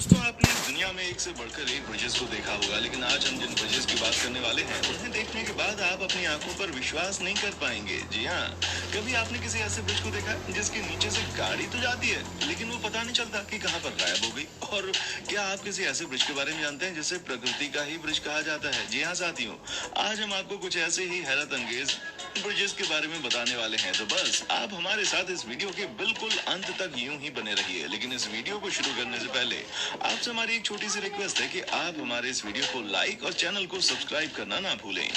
दोस्तों, आपने इस दुनिया में एक से बढ़कर एक ब्रिजेस को देखा होगा, लेकिन आज हम जिन ब्रिजेस की बात करने वाले हैं उन्हें देखने के बाद आप अपनी आंखों पर विश्वास नहीं कर पाएंगे। जी हाँ, कभी आपने किसी ऐसे ब्रिज को देखा जिसके नीचे से गाड़ी तो जाती है लेकिन वो पता नहीं चलता कि कहाँ पर गायब हो गई। और क्या आप किसी ऐसे ब्रिज के बारे में जानते हैं जिसे प्रकृति का ही ब्रिज कहा जाता है? जी हाँ साथियों, आज हम आपको कुछ ऐसे ही हैरत अंगेज ब्रिजेस के बारे में बताने वाले हैं, तो बस आप हमारे साथ इस वीडियो के बिल्कुल अंत तक यूं ही बने रहिए। लेकिन इस वीडियो को शुरू करने से पहले आपसे हमारी एक छोटी सी रिक्वेस्ट है कि आप हमारे इस वीडियो को लाइक और चैनल को सब्सक्राइब करना ना भूलें।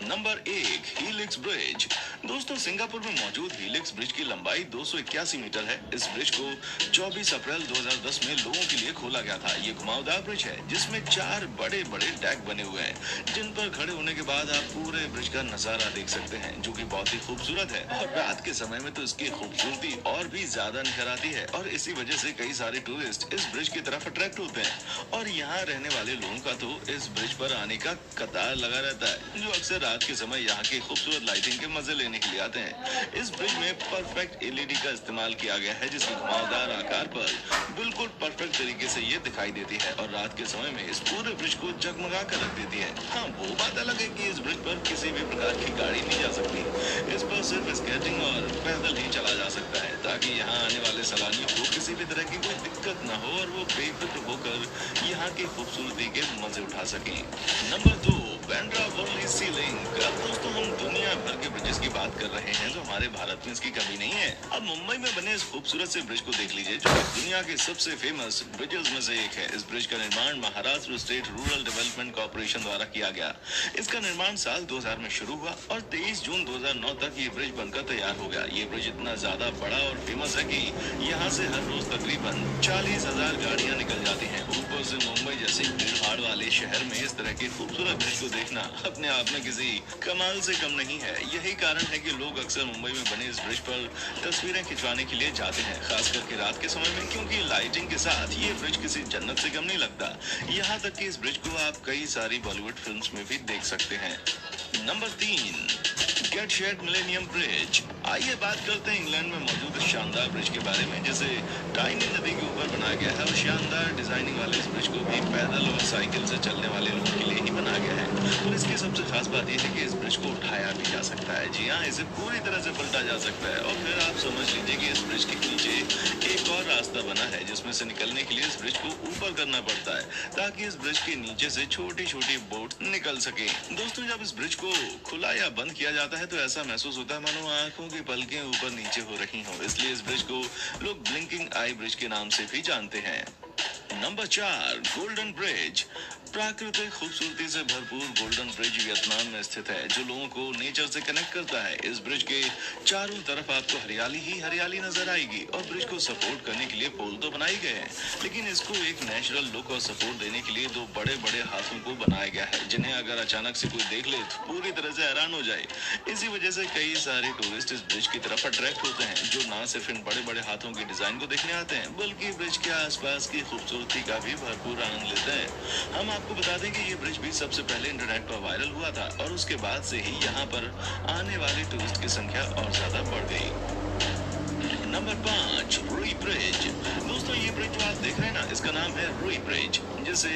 Number 1, helix bridge. दोस्तों, सिंगापुर में मौजूद हीलिक्स ब्रिज की लंबाई 281 मीटर है। इस ब्रिज को 24 अप्रैल 2010 में लोगों के लिए खोला गया था। ये घुमावदार ब्रिज है जिसमें 4 बड़े बड़े डेक बने हुए हैं, जिन पर खड़े होने के बाद आप पूरे ब्रिज का नजारा देख सकते हैं, जो कि बहुत ही खूबसूरत है। और रात के समय में तो इसकी खूबसूरती और भी ज्यादा निखर आती है और इसी वजह से कई सारे टूरिस्ट इस ब्रिज की तरफ अट्रैक्ट होते हैं। और यहाँ रहने वाले लोगों का तो इस ब्रिज पर आने का कतार लगा रहता है, जो अक्सर रात के समय यहाँ की खूबसूरत लाइटिंग के मजे लेने के लिए आते हैं। इस ब्रिज में परफेक्ट एलईडी का इस्तेमाल किया गया है, जिसकी घुमावदार आकार पर बिल्कुल परफेक्ट तरीके से ये दिखाई देती है और रात के समय में इस पूरे ब्रिज को जगमगा कर रख देती है। हाँ, वो बात अलग है कि इस ब्रिज पर किसी भी प्रकार की गाड़ी नहीं जा सकती। इस पर सिर्फ स्केटिंग और पैदल ही चला जा सकता है, ताकि यहाँ आने वाले सैलानियों को किसी भी तरह की कोई दिक्कत न हो और वो बेफिक्र होकर यहाँ की खूबसूरती के मजे उठा सकें। नंबर 2, बांद्रा वर्ली सी लिंक। अब दोस्तों, हम दुनिया भर के ब्रिजेस की बात कर रहे हैं, तो हमारे भारत में इसकी कमी नहीं है। अब मुंबई में बने इस खूबसूरत से ब्रिज को देख लीजिए, जो दुनिया के सबसे फेमस ब्रिजेस में से एक है। इस ब्रिज का निर्माण Maharashtra state rural development corporation द्वारा किया गया। इसका निर्माण साल 2000 में शुरू हुआ और 23 जून 2009 तक ये ब्रिज बनकर तैयार हो गया। ये ब्रिज इतना ज्यादा बड़ा और फेमस है कि यहाँ से हर रोज तकरीबन 40,000 गाड़ियाँ निकल जाती हैं। ऊपर से मुंबई जैसे भीड़ भाड़ वाले शहर में इस तरह के खूबसूरत ब्रिज को देखना अपने आप में किसी कमाल से कम नहीं है। यही कारण है कि लोग अक्सर मुंबई में बने इस ब्रिज पर तस्वीरें खिंचवाने के लिए जाते हैं, खास करके रात के समय में, क्योंकि लाइटिंग के साथ ये ब्रिज किसी जन्नत से कम नहीं लगता। यहाँ तक कि इस ब्रिज को आप कई सारी बॉलीवुड फिल्म्स में भी देख सकते हैं। Number 3, Gateshead Millennium Bridge. आइए बात करते हैं इंग्लैंड में मौजूद इस शानदार ब्रिज के बारे में, जिसे टाइनी नदी के ऊपर बनाया गया है। और शानदार डिजाइनिंग वाले इस ब्रिज को भी पैदल और साइकिल से चलने वाले लोगों के लिए ही बनाया गया है। और इसकी सबसे खास बात यह है कि इस ब्रिज को उठाया भी जा सकता है। जी हाँ, इसे पूरी तरह से पलटा जा सकता है। और फिर आप समझ लीजिए कि इस ब्रिज के नीचे एक और रास्ता बना है, जिसमें से निकलने के लिए इस ब्रिज को ऊपर करना पड़ता है, ताकि इस ब्रिज के नीचे से छोटी छोटी बोट निकल सके। दोस्तों, जब इस ब्रिज को खुला या बंद किया जाता है तो ऐसा महसूस होता है मानो आंखों की पलकें ऊपर नीचे हो रही हों। इसलिए इस ब्रिज को लोग ब्लिंकिंग आई ब्रिज के नाम से भी जानते हैं। Number 4, golden bridge. प्राकृतिक खूबसूरती से भरपूर गोल्डन ब्रिज वियतनाम में स्थित है, जो लोगों को नेचर से कनेक्ट करता है। इस ब्रिज के चारों तरफ आपको हरियाली ही हरियाली नजर आएगी और ब्रिज को सपोर्ट करने के लिए पोल तो बनाए गए हैं, लेकिन इसको एक नेचुरल लुक और सपोर्ट देने के लिए 2 बड़े बड़े हाथों को बनाया गया है, जिन्हें अगर अचानक से कोई देख ले तो पूरी तरह से हैरान हो जाए। इसी वजह से कई सारे टूरिस्ट इस ब्रिज की तरफ अट्रैक्ट होते हैं, जो ना सिर्फ इन बड़े बड़े हाथों के डिजाइन को देखने आते हैं, बल्कि ब्रिज के आसपास की खूबसूरती का भी भरपूर आनंद लेते हैं। हम आपको बता दें कि ये ब्रिज भी सबसे पहले इंटरनेट पर वायरल हुआ था और उसके बाद से ही यहाँ पर आने वाले टूरिस्ट की संख्या और ज्यादा बढ़ गई। नंबर 5, रुई ब्रिज। दोस्तों, ये ब्रिज जो आप देख रहे हैं ना, इसका नाम है रुई ब्रिज, जिसे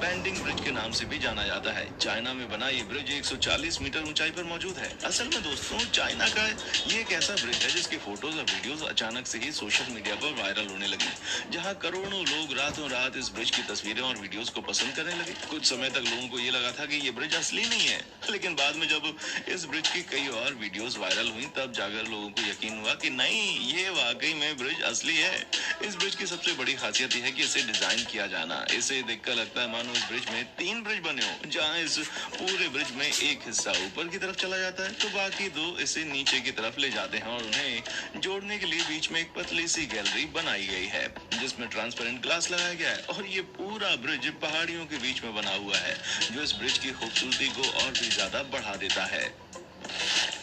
बैंडिंग ब्रिज के नाम से भी जाना जाता है। चाइना में बना ये ब्रिज 140 मीटर ऊंचाई पर मौजूद है। असल में दोस्तों, चाइना का ये एक ऐसा ब्रिज है जिसकी फोटोज और वीडियोस अचानक से ही सोशल मीडिया पर वायरल होने लगी, जहां करोड़ों लोग रातों रात इस ब्रिज की तस्वीरें और वीडियोस को पसंद करने लगे। कुछ समय तक लोगों को ये लगा था कि ये ब्रिज असली नहीं है, लेकिन बाद में जब इस ब्रिज की कई और वीडियोस वायरल हुई, तब जाकर लोगों को यकीन हुआ कि नहीं, ये वाकई में ब्रिज असली है। इस ब्रिज की सबसे बड़ी खासियत यह है कि इसे डिजाइन किया जाना। इसे देखकर लगता है मानो इस ब्रिज में 3 ब्रिज बने हो, जहां इस पूरे ब्रिज में एक हिस्सा ऊपर की तरफ चला जाता है तो बाकी 2 इसे नीचे की तरफ ले जाते हैं, और उन्हें जोड़ने के लिए बीच में एक पतली सी गैलरी बनाई गई है, जिसमें ट्रांसपेरेंट ग्लास लगाया गया है। और ये पूरा ब्रिज पहाड़ियों के बीच में बना हुआ है, जो इस ब्रिज की खूबसूरती को और भी ज्यादा बढ़ा देता है।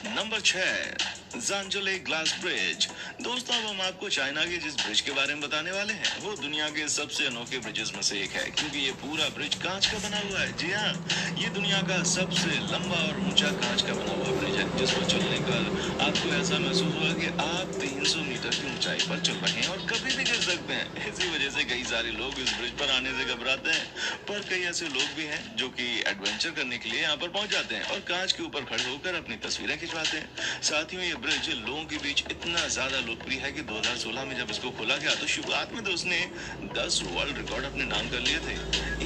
Number 6, Zhangjiajie Glass Bridge. दोस्तों, अब हम आपको चाइना के जिस ब्रिज के बारे में बताने वाले हैं, वो दुनिया के सबसे अनोखे ब्रिजेस में से एक है, क्योंकि ये पूरा ब्रिज कांच का बना हुआ है। जी हाँ, ये दुनिया का सबसे लंबा और ऊंचा कांच का बना हुआ ब्रिज है, जिस पर चलने पर आपको ऐसा महसूस होगा कि आप 300 मीटर की ऊंचाई पर चल रहे हैं और कभी भी गिर सकते हैं। इसी वजह से कई सारे लोग इस ब्रिज पर आने से घबराते हैं, पर कई ऐसे लोग भी हैं जो कि एडवेंचर करने के लिए यहाँ पर पहुंच जाते हैं और कांच के ऊपर खड़े होकर अपनी तस्वीरें खिंचवाते हैं। साथियों, ये ब्रिज लोगों के बीच इतना ज्यादा लोकप्रिय है कि 2016 में जब इसको खोला गया तो शुरुआत में तो उसने 10 वर्ल्ड रिकॉर्ड अपने नाम कर लिए थे।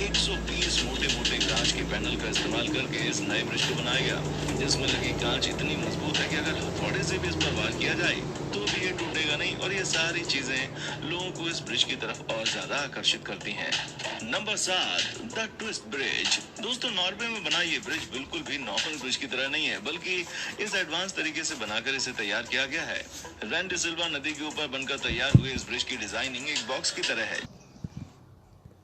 120 मोटे मोटे कांच के पैनल का इस्तेमाल करके इस नए ब्रिज को बनाया गया, जिसमें लगी कांच इतनी मजबूत है कि अगर हथौड़े से भी इस पर वार किया जाए तो भी ये टूटेगा नहीं। और ये सारी चीजें लोगों को इस ब्रिज की तरफ और ज्यादा आकर्षित करती हैं। Number 7, the twist bridge. दोस्तों, नॉर्वे में बना ये ब्रिज बिल्कुल भी नॉर्मल ब्रिज की तरह नहीं है, बल्कि इस एडवांस तरीके से बनाकर इसे तैयार किया गया है। रैन डी सिल्वा नदी के ऊपर बनकर तैयार हुए इस ब्रिज की डिजाइनिंग एक बॉक्स की तरह है।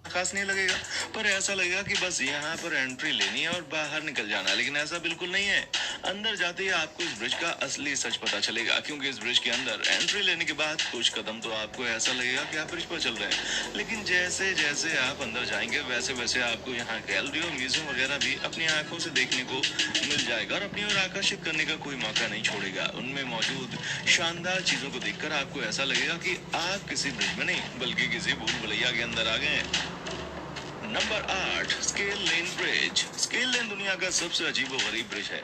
खास नहीं लगेगा, पर ऐसा लगेगा कि बस यहाँ पर एंट्री लेनी है और बाहर निकल जाना है, लेकिन ऐसा बिल्कुल नहीं है। अंदर जाते ही आपको इस ब्रिज का असली सच पता चलेगा, क्योंकि इस ब्रिज के अंदर एंट्री लेने के बाद कुछ कदम तो आपको ऐसा लगेगा कि आप ब्रिज पर चल रहे हैं, लेकिन जैसे जैसे आप अंदर जाएंगे वैसे वैसे आपको यहाँ गैलरी और म्यूजियम वगैरह भी अपनी आंखों से देखने को मिल जाएगा और अपनी ओर आकर्षित करने का कोई मौका नहीं छोड़ेगा। उनमें मौजूद शानदार चीजों को देखकर आपको ऐसा लगेगा कि आप किसी ब्रिज में नहीं बल्कि किसी भूल भुलैया के अंदर आ गए हैं। Number 8, Scale Lane Bridge. Scale Lane दुनिया का सबसे अजीबोगरीब ब्रिज है।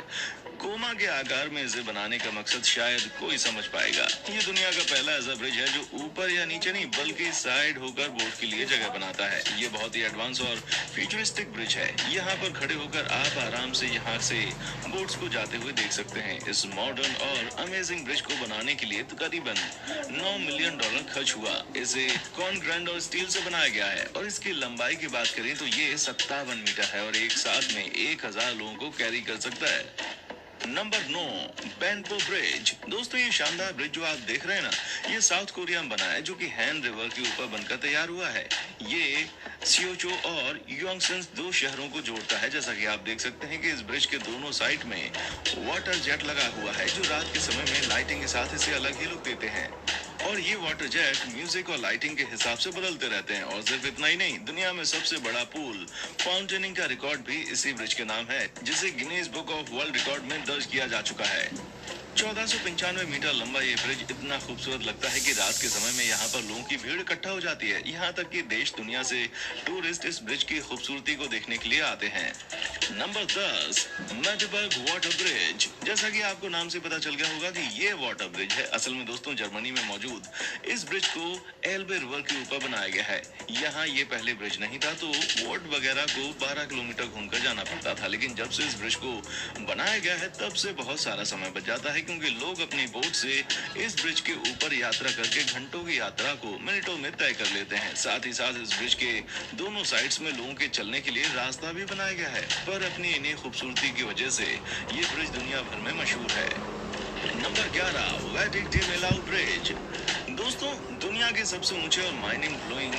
कोमा के आकार में इसे बनाने का मकसद शायद कोई समझ पाएगा। ये दुनिया का पहला ऐसा ब्रिज है जो ऊपर या नीचे नहीं बल्कि साइड होकर बोट के लिए जगह बनाता है। ये बहुत ही एडवांस और फ्यूचरिस्टिक ब्रिज है। यहाँ पर खड़े होकर आप आराम से यहाँ से बोट्स को जाते हुए देख सकते हैं। इस मॉडर्न और अमेजिंग ब्रिज को बनाने के लिए तकरीबन $9 मिलियन खर्च हुआ। इसे कॉन्क्रीट और स्टील से बनाया गया है और इसकी लंबाई की बात करें तो ये 57 मीटर है और एक साथ में 1000 लोगों को कैरी कर सकता है। Number 9, Banpo Bridge. दोस्तों, ये शानदार ब्रिज जो आप देख रहे हैं ना, ये साउथ कोरिया में बना है, जो कि हैन रिवर के ऊपर बनकर तैयार हुआ है। ये सियोचो और योंगसन 2 शहरों को जोड़ता है। जैसा कि आप देख सकते हैं कि इस ब्रिज के दोनों साइड में वाटर जेट लगा हुआ है, जो रात के समय में लाइटिंग के साथ इसे अलग ही लुक देते हैं। और ये वाटर जेट म्यूजिक और लाइटिंग के हिसाब से बदलते रहते हैं। और सिर्फ इतना ही नहीं, दुनिया में सबसे बड़ा पूल फाउंटेनिंग का रिकॉर्ड भी इसी ब्रिज के नाम है, जिसे Guinness book of world record में दर्ज किया जा चुका है। 1495 मीटर लंबा ये ब्रिज इतना खूबसूरत लगता है कि रात के समय में यहाँ पर लोगों की भीड़ इकट्ठा हो जाती है। यहाँ तक कि देश दुनिया से टूरिस्ट इस ब्रिज की खूबसूरती को देखने के लिए आते हैं। Number 10, Magdeburg Water Bridge. जैसा कि आपको नाम से पता चल गया होगा कि ये वाटर ब्रिज है। असल में दोस्तों, जर्मनी में मौजूद इस ब्रिज को एल्बे रिवर के ऊपर बनाया गया है। यहाँ ये पहले ब्रिज नहीं था, तो वोट वगैरह को 12 किलोमीटर घूमकर जाना पड़ता था, लेकिन जब से इस ब्रिज को बनाया गया है तब से बहुत सारा समय बच जाता है, क्योंकि लोग अपनी बोट से इस ब्रिज के ऊपर यात्रा करके घंटों की यात्रा को मिनटों में तय कर लेते हैं। साथ ही साथ इस ब्रिज के दोनों साइड्स में लोगों के चलने के लिए रास्ता भी बनाया गया है, पर अपनी इन्हीं खूबसूरती की वजह से ये ब्रिज दुनिया भर में मशहूर है। Number 11, Viaduc de Millau Bridge. दोस्तों, दुनिया के सबसे ऊंचे और माइंड ब्लोइंग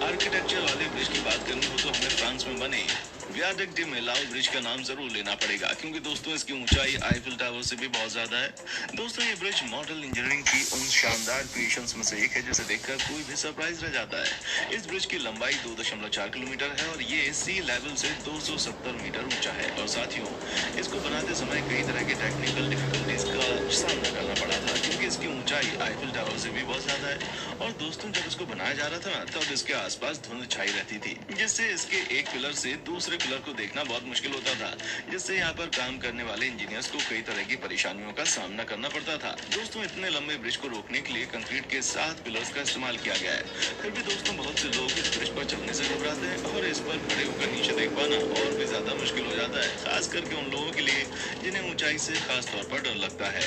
आर्किटेक्चर वाले ब्रिज की बात करनी हो तो हमें फ्रांस में बने वियाडक्ट डी मेलाउ ब्रिज का नाम जरूर लेना पड़ेगा, क्योंकि दोस्तों इसकी ऊंचाई आईफिल टावर से भी बहुत ज्यादा है। दोस्तों, ये ब्रिज मॉडल इंजीनियरिंग की उन शानदार क्रिएशंस में से एक है जिसे देखकर कोई भी सरप्राइज रह जाता है। इस ब्रिज की लंबाई 2.4 किलोमीटर है और ये सी लेवल से 270 मीटर ऊंचा है। और साथियों, इसको बनाते समय कई तरह के टेक्निकल डिफिकल्टीज का सामना करना पड़ा था, क्योंकि इसकी ऊंचाई आईफिल टावर से भी बहुत ज्यादा है। और दोस्तों, जब इसको बनाया जा रहा था ना, तब इसके आसपास धुंध छाई रहती थी, जिससे इसके एक पिलर से दूसरे पिलर को देखना बहुत मुश्किल होता था, जिससे यहाँ पर काम करने वाले इंजीनियर्स को कई तरह की परेशानियों का सामना करना पड़ता था। दोस्तों, इतने लंबे ब्रिज को रोकने के लिए कंक्रीट के 7 पिलर्स का इस्तेमाल किया गया है। फिर भी दोस्तों, बहुत से लोग इस ब्रिज पर चलने से घबराते हैं और इस पर खड़े होकर नीचे देख पाना और भी ज्यादा मुश्किल हो जाता है, खास करके उन लोगों के लिए जिन्हें ऊंचाई से खास तौर पर डर लगता है।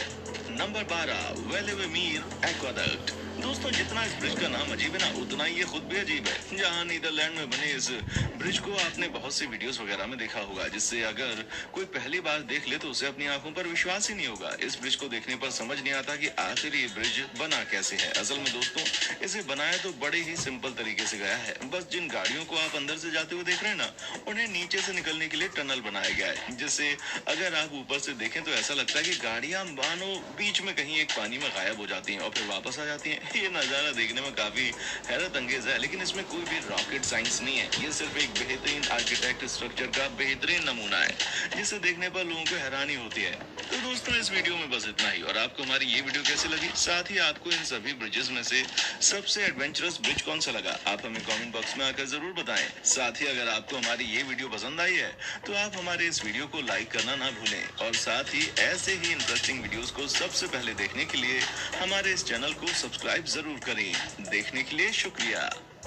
Number 12, Veluwemeer Aqueduct. दोस्तों, जितना इस ब्रिज का नाम अजीब है ना, उतना ही ये खुद भी अजीब है। जहाँ नीदरलैंड में बने इस ब्रिज को आपने बहुत सी वीडियोस वगैरह में देखा होगा, जिससे अगर कोई पहली बार देख ले तो उसे अपनी आंखों पर विश्वास ही नहीं होगा। इस ब्रिज को देखने पर समझ नहीं आता कि आखिर ये ब्रिज बना कैसे है। असल में दोस्तों, इसे बनाया तो बड़े ही सिंपल तरीके से गया है। बस जिन गाड़ियों को आप अंदर से जाते हुए देख रहे हैं ना, उन्हें नीचे से निकलने के लिए टनल बनाया गया है, जिससे अगर आप ऊपर से देखें तो ऐसा लगता है कि गाड़ियां मानो बीच में कहीं एक पानी में गायब हो जाती हैं और फिर वापस आ जाती हैं। ये नज़ारा देखने में काफी हैरत अंगेज है, लेकिन इसमें कोई भी रॉकेट साइंस नहीं है। ये सिर्फ एक बेहतरीन आर्किटेक्ट स्ट्रक्चर का बेहतरीन नमूना है, जिसे देखने पर लोगों को हैरानी होती है। तो दोस्तों, इस वीडियो में बस इतना ही। और आपको हमारी ये वीडियो कैसी लगी, साथ ही आपको इन सभी ब्रिजेस में से सबसे एडवेंचरस ब्रिज कौन सा लगा, आप हमें कमेंट बॉक्स में आकर जरूर बताएं। साथ ही अगर आपको हमारी ये वीडियो पसंद आई है तो आप हमारे इस वीडियो को लाइक करना ना भूलें, और साथ ही ऐसे ही इंटरेस्टिंग वीडियोस को सबसे पहले देखने के लिए हमारे इस चैनल को सब्सक्राइब जरूर करें। देखने के लिए शुक्रिया।